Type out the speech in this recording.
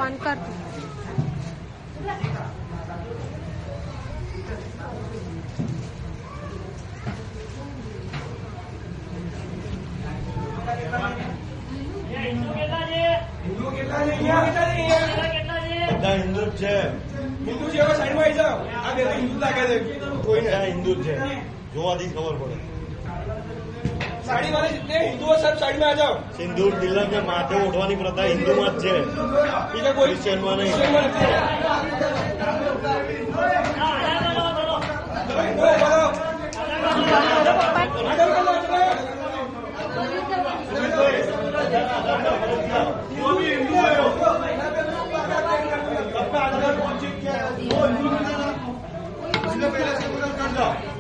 बंद कर दो। हिंदू છે હિન્દુ છે સાઈડમાં આવી જાઓ આ બે હિન્દુ લાગે છે કોઈ ને હિન્દુ છે જોવાથી ખબર પડે साड़ी वाले जितने हिंदू है सब साइड में आ जाओ। सिंदूर तिलक में माथे उठवानी प्रथा हिंदू में જ છે બીજા કોઈ ક્રિશ્ચિયન માં નહીં। जो भी हिंदू है सबका आधार कौन चेक किया है वो हिंदू में पहले से कर जाओ।